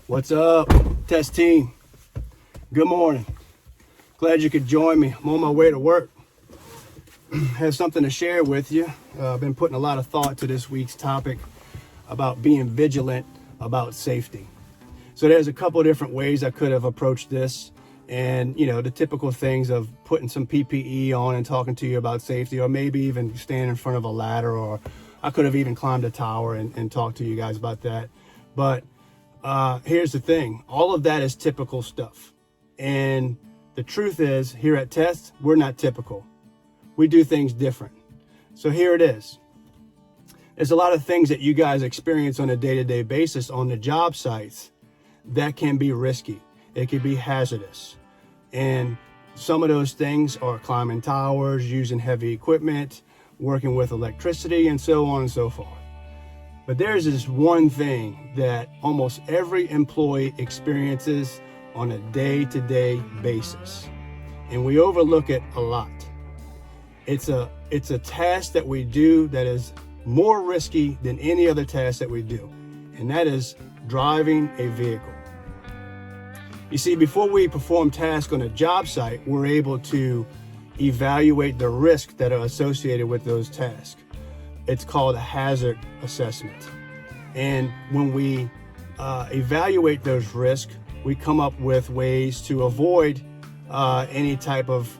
What's up, test team? Good morning. Glad you could join me. I'm on my way to work. Have something to share with you. I've been putting a lot of thought to this week's topic about being vigilant about safety. So there's a couple of different ways I could have approached this, and the typical things of putting some PPE on and talking to you about safety, or maybe even stand in front of a ladder, or I could have even climbed a tower and talked to you guys about that. But here's the thing, all of that is typical stuff. And the truth is, here at Test, we're not typical. We do things different. So here it is. There's a lot of things that you guys experience on a day-to-day basis on the job sites that can be risky. It can be hazardous. And some of those things are climbing towers, using heavy equipment, working with electricity, and so on and so forth. But there's this one thing that almost every employee experiences on a day-to-day basis, and we overlook it a lot. It's a task that we do that is more risky than any other task that we do, and that is driving a vehicle. You see, before we perform tasks on a job site, we're able to evaluate the risks that are associated with those tasks. It's called a hazard assessment. And when we evaluate those risks, we come up with ways to avoid any type of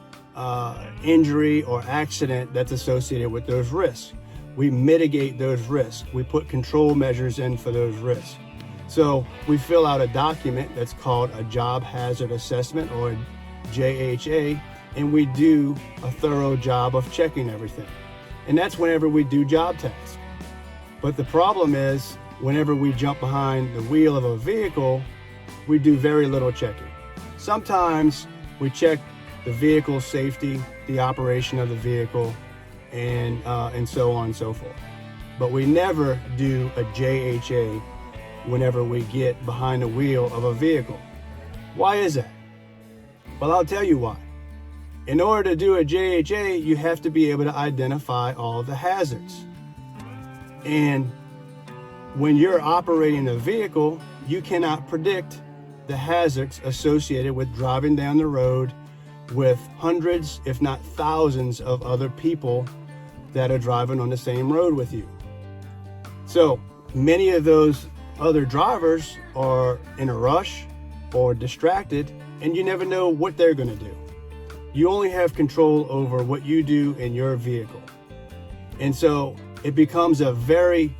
injury or accident that's associated with those risks. We mitigate those risks. We put control measures in for those risks. So we fill out a document that's called a job hazard assessment, or JHA, and we do a thorough job of checking everything. And that's whenever we do job tasks. But the problem is, whenever we jump behind the wheel of a vehicle, we do very little checking. Sometimes we check the vehicle safety, the operation of the vehicle, and so on and so forth. But we never do a JHA whenever we get behind the wheel of a vehicle. Why is that? Well, I'll tell you why. In order to do a JHA, you have to be able to identify all the hazards. And when you're operating a vehicle, you cannot predict the hazards associated with driving down the road with hundreds, if not thousands, of other people that are driving on the same road with you. So many of those other drivers are in a rush or distracted, and you never know what they're going to do. You only have control over what you do in your vehicle. And so it becomes a very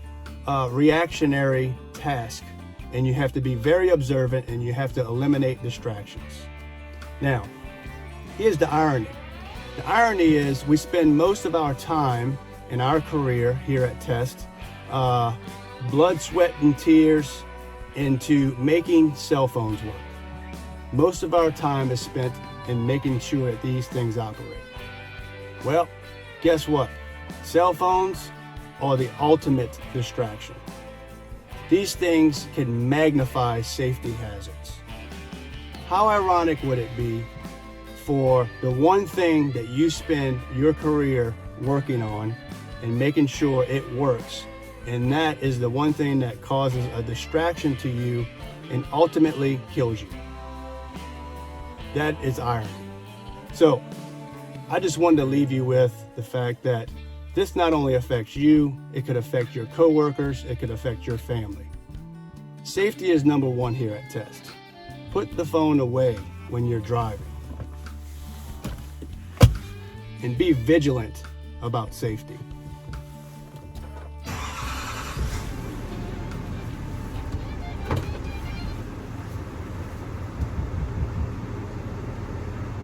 reactionary task, and you have to be very observant, and you have to eliminate distractions. Now, here's the irony. The irony is we spend most of our time in our career here at Test, blood, sweat, and tears into making cell phones work. Most of our time is spent in making sure that these things operate. Well, guess what? Cell phones are the ultimate distraction. These things can magnify safety hazards. How ironic would it be for the one thing that you spend your career working on and making sure it works, and that is the one thing that causes a distraction to you and ultimately kills you? That is irony. So I just wanted to leave you with the fact that this not only affects you, it could affect your coworkers, it could affect your family. Safety is number one here at Test. Put the phone away when you're driving. And be vigilant about safety.